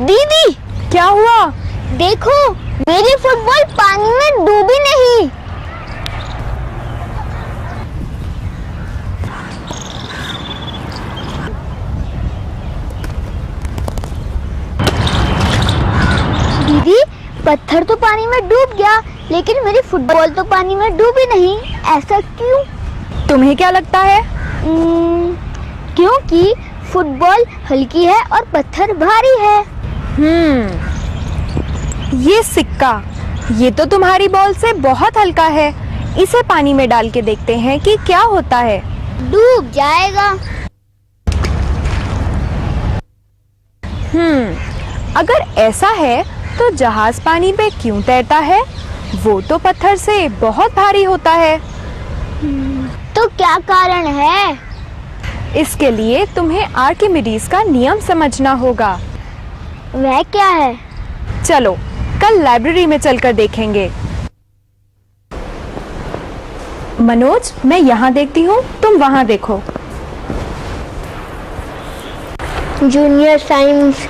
दीदी क्या हुआ? देखो, मेरी फुटबॉल पानी में डूबी नहीं। दीदी, पत्थर तो पानी में डूब गया, लेकिन मेरी फुटबॉल तो पानी में डूबी नहीं। ऐसा क्यों? तुम्हें क्या लगता है? क्योंकि फुटबॉल हल्की है और पत्थर भारी है। ये सिक्का, ये तो तुम्हारी बॉल से बहुत हल्का है। इसे पानी में डाल के देखते हैं कि क्या होता है। डूब जाएगा। अगर ऐसा है तो जहाज पानी पे क्यों तैरता है? वो तो पत्थर से बहुत भारी होता है। तो क्या कारण है? इसके लिए तुम्हें आर्किमिडीज का नियम समझना होगा। वह क्या है? चलो, कल लाइब्रेरी में चलकर देखेंगे। मनोज, मैं यहाँ देखती हूँ, तुम वहाँ देखो। जूनियर साइंस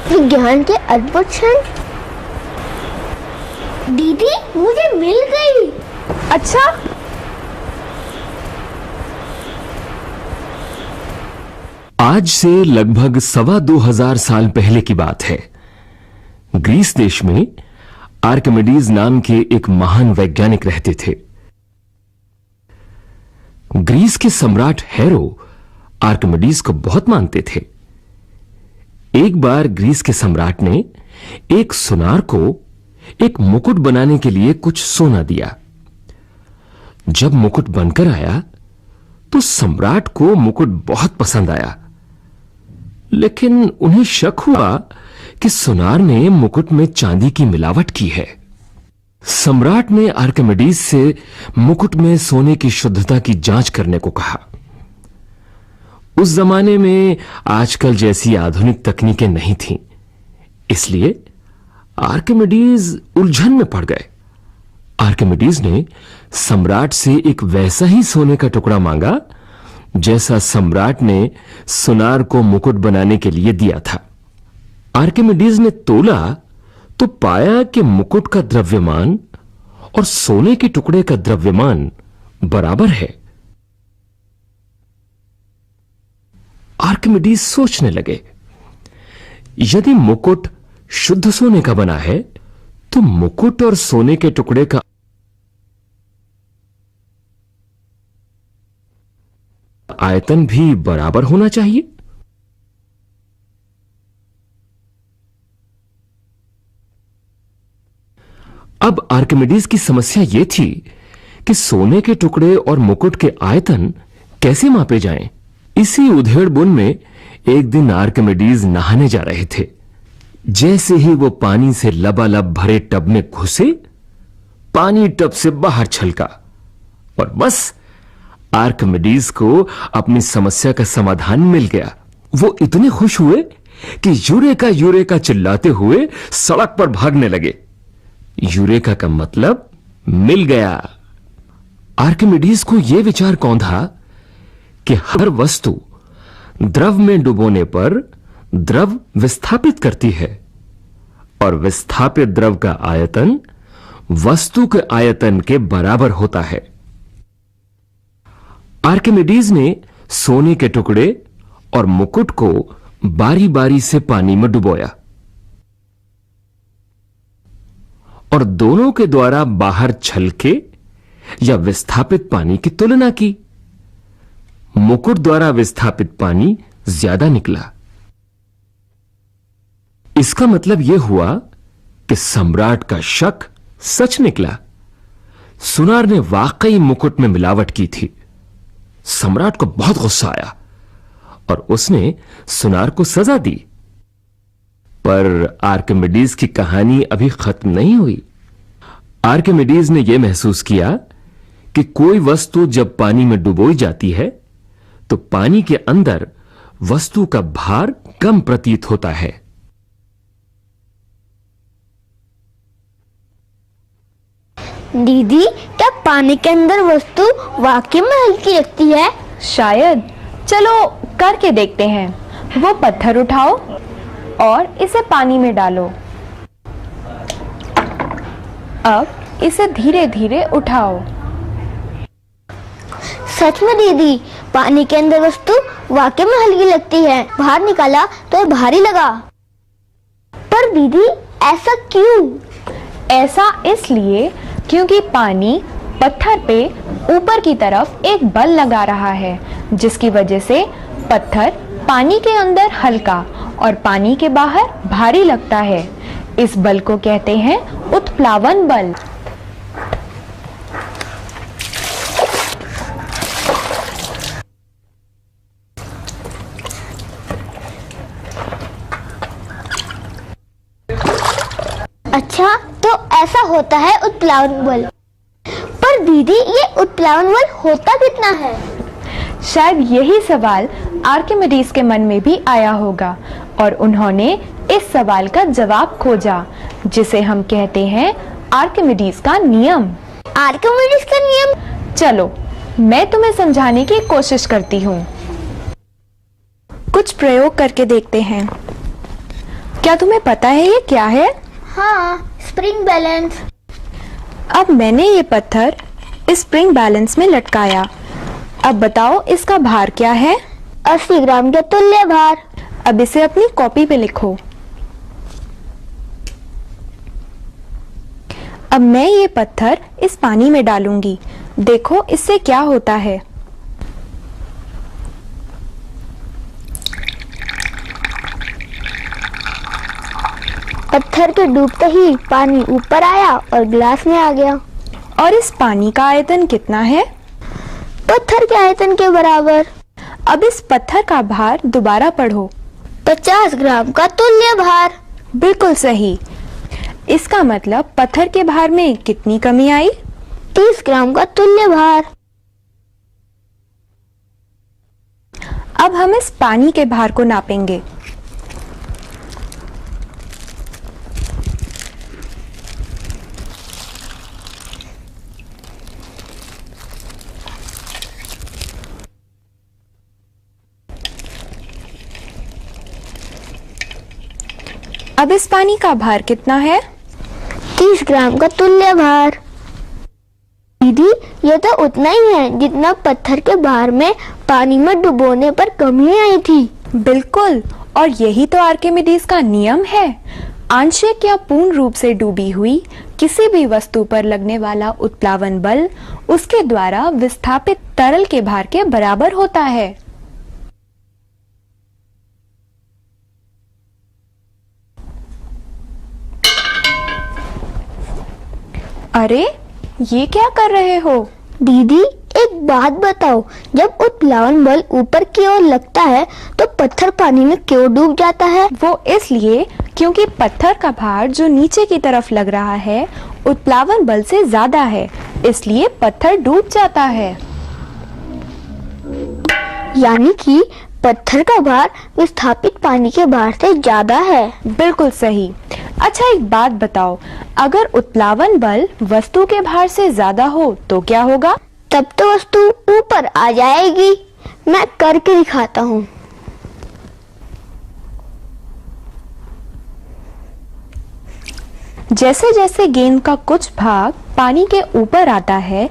विज्ञान के अद्भुत क्षण। दीदी, मुझे मिल गई। अच्छा, आज से लगभग 2,25,000 साल पहले की बात है। ग्रीस देश में आर्किमिडीज नाम के एक महान वैज्ञानिक रहते थे। ग्रीस के सम्राट हेरो आर्किमिडीज को बहुत मानते थे। एक बार ग्रीस के सम्राट ने एक सुनार को एक मुकुट बनाने के लिए कुछ सोना दिया। जब मुकुट बनकर आया तो सम्राट को मुकुट बहुत पसंद आया, लेकिन उन्हें शक हुआ कि सुनार ने मुकुट में चांदी की मिलावट की है। सम्राट ने आर्किमिडीज से मुकुट में सोने की शुद्धता की जांच करने को कहा। उस जमाने में आजकल जैसी आधुनिक तकनीकें नहीं थीं, इसलिए आर्किमिडीज उलझन में पड़ गए। आर्किमिडीज ने सम्राट से एक वैसा ही सोने का टुकड़ा मांगा जैसा सम्राट ने सुनार को मुकुट बनाने के लिए दिया था। आर्किमिडीज ने तोला तो पाया कि मुकुट का द्रव्यमान और सोने के टुकड़े का द्रव्यमान बराबर है। आर्किमिडीज सोचने लगे, यदि मुकुट शुद्ध सोने का बना है तो मुकुट और सोने के टुकड़े का आयतन भी बराबर होना चाहिए। अब आर्किमिडीज की समस्या यह थी कि सोने के टुकड़े और मुकुट के आयतन कैसे मापे जाएं। इसी उधेड़-बुन में एक दिन आर्किमिडीज नहाने जा रहे थे। जैसे ही वो पानी से लबालब भरे टब में घुसे, पानी टब से बाहर छलका और बस आर्किमिडीज को अपनी समस्या का समाधान मिल गया। वो इतने खुश हुए कि यूरेका यूरेका चिल्लाते हुए सड़क पर भागने लगे। यूरेका का मतलब मिल गया। आर्किमिडीज को यह विचार कौंधा कि हर वस्तु द्रव में डुबोने पर द्रव विस्थापित करती है और विस्थापित द्रव का आयतन वस्तु के आयतन के बराबर होता है। आर्किमिडीज ने सोने के टुकड़े और मुकुट को बारी बारी से पानी में डुबोया और दोनों के द्वारा बाहर छलके या विस्थापित पानी की तुलना की। मुकुट द्वारा विस्थापित पानी ज्यादा निकला। इसका मतलब यह हुआ कि सम्राट का शक सच निकला। सुनार ने वाकई मुकुट में मिलावट की थी। सम्राट को बहुत गुस्सा आया और उसने सुनार को सजा दी। पर आर्किमिडीज की कहानी अभी खत्म नहीं हुई। आर्किमिडीज ने यह महसूस किया कि कोई वस्तु जब पानी में डुबोई जाती है तो पानी के अंदर वस्तु का भार कम प्रतीत होता है। दीदी, क्या पानी के अंदर वस्तु वाकई में हल्की लगती है? शायद। चलो करके देखते हैं। वो पत्थर उठाओ और इसे पानी में डालो। अब इसे धीरे धीरे उठाओ। सच में दीदी, पानी के अंदर वस्तु वाकई में हल्की लगती है। बाहर निकाला तो ये भारी लगा। पर दीदी, ऐसा क्यों? ऐसा इसलिए क्योंकि पानी पत्थर पे ऊपर की तरफ एक बल लगा रहा है, जिसकी वजह से पत्थर पानी के अंदर हल्का और पानी के बाहर भारी लगता है। इस बल को कहते हैं उत्प्लावन बल। अच्छा, तो ऐसा होता है उत्प्लावन बल। पर दीदी, ये उत्प्लावन बल होता कितना है? शायद यही सवाल आर्किमिडीज के मन में भी आया होगा और उन्होंने इस सवाल का जवाब खोजा, जिसे हम कहते हैं आर्किमिडीज का नियम। आर्किमिडीज का नियम? चलो मैं तुम्हें समझाने की कोशिश करती हूँ। कुछ प्रयोग करके देखते हैं। क्या तुम्हें पता है ये क्या है? हाँ, स्प्रिंग बैलेंस। अब मैंने ये पत्थर इस स्प्रिंग बैलेंस में लटकाया। अब बताओ इसका भार क्या है? 80 ग्राम के तुल्य भार। अब इसे अपनी कॉपी पे लिखो। अब मैं ये पत्थर इस पानी में डालूंगी। देखो इससे क्या होता है। पत्थर के डूबते ही पानी ऊपर आया और गिलास में आ गया। और इस पानी का आयतन कितना है? पत्थर के आयतन के बराबर। अब इस पत्थर का भार दोबारा पढ़ो। 50 ग्राम का तुल्य भार। बिल्कुल सही। इसका मतलब पत्थर के भार में कितनी कमी आई? 30 ग्राम का तुल्य भार। अब हम इस पानी के भार को नापेंगे। अब इस पानी का भार कितना है? 30 ग्राम का तुल्य भार। दीदी, ये तो उतना ही है जितना पत्थर के भार में पानी में डुबोने पर कमी आई थी। बिल्कुल, और यही तो आर्किमिडीज का नियम है। आंशिक या पूर्ण रूप से डूबी हुई किसी भी वस्तु पर लगने वाला उत्प्लावन बल उसके द्वारा विस्थापित तरल के भार के बराबर होता है। अरे, ये क्या कर रहे हो? दीदी, एक बात बताओ, जब उत्प्लावन बल ऊपर की ओर लगता है तो पत्थर पानी में क्यों डूब जाता है? वो इसलिए क्योंकि पत्थर का भार जो नीचे की तरफ लग रहा है उत्प्लावन बल से ज्यादा है, इसलिए पत्थर डूब जाता है। यानी कि पत्थर का भार विस्थापित पानी के भार से ज्यादा है। बिल्कुल सही। अच्छा, एक बात बताओ, अगर उत्प्लावन बल वस्तु के भार से ज्यादा हो तो क्या होगा? तब तो वस्तु ऊपर आ जाएगी। मैं करके दिखाता हूँ। जैसे जैसे गेंद का कुछ भाग पानी के ऊपर आता है,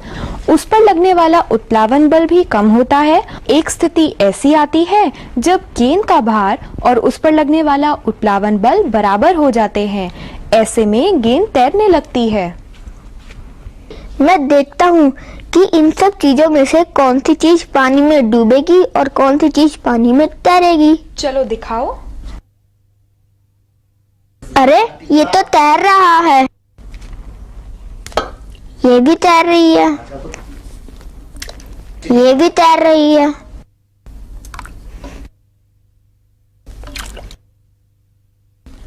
उस पर लगने वाला उत्प्लावन बल भी कम होता है। एक स्थिति ऐसी आती है जब गेंद का भार और उस पर लगने वाला उत्प्लावन बल बराबर हो जाते हैं। ऐसे में गेंद तैरने लगती है। मैं देखता हूँ कि इन सब चीजों में से कौन सी चीज पानी में डूबेगी और कौन सी चीज पानी में तैरेगी। चलो दिखाओ। अरे, ये तो तैर रहा है। ये भी तैर रही है। ये भी तैर रही है।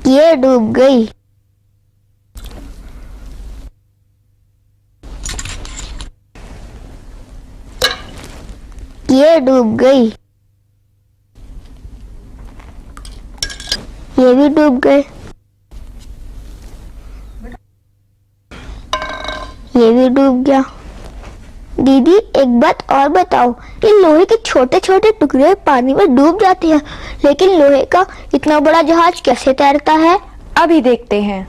ये डूब गई। ये डूब गई। ये भी डूब गए। ये भी डूब गया। दीदी एक बात और बताओ, ये लोहे के छोटे छोटे टुकड़े पानी में डूब जाते हैं, लेकिन लोहे का इतना बड़ा जहाज कैसे तैरता है? अभी देखते हैं।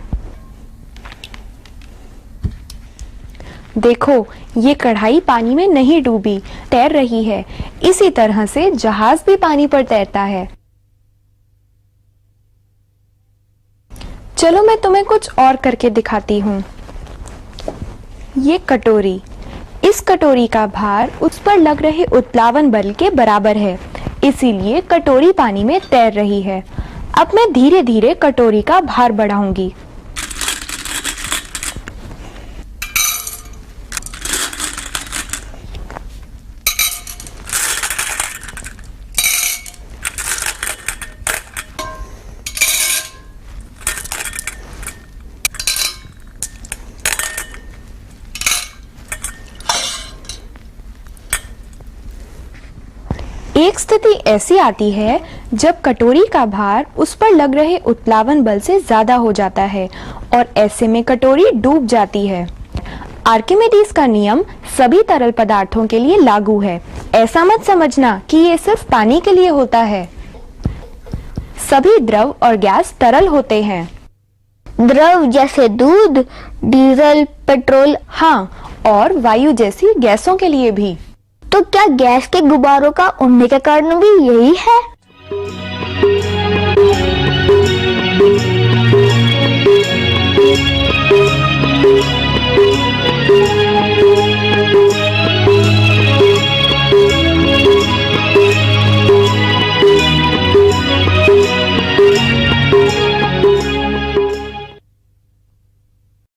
देखो, ये कढ़ाई पानी में नहीं डूबी, तैर रही है। इसी तरह से जहाज भी पानी पर तैरता है। चलो मैं तुम्हें कुछ और करके दिखाती हूँ। ये कटोरी, इस कटोरी का भार उस पर लग रहे उत्प्लावन बल के बराबर है, इसीलिए कटोरी पानी में तैर रही है। अब मैं धीरे धीरे कटोरी का भार बढ़ाऊंगी। एक स्थिति ऐसी आती है जब कटोरी का भार उस पर लग रहे उत्प्लावन बल से ज्यादा हो जाता है और ऐसे में कटोरी डूब जाती है। आर्किमिडीज का नियम सभी तरल पदार्थों के लिए लागू है। ऐसा मत समझना कि ये सिर्फ पानी के लिए होता है। सभी द्रव और गैस तरल होते हैं। द्रव जैसे दूध, डीजल, पेट्रोल। हाँ, और वायु जैसी गैसों के लिए भी। तो क्या गैस के गुब्बारों का उड़ने का कारण भी यही है?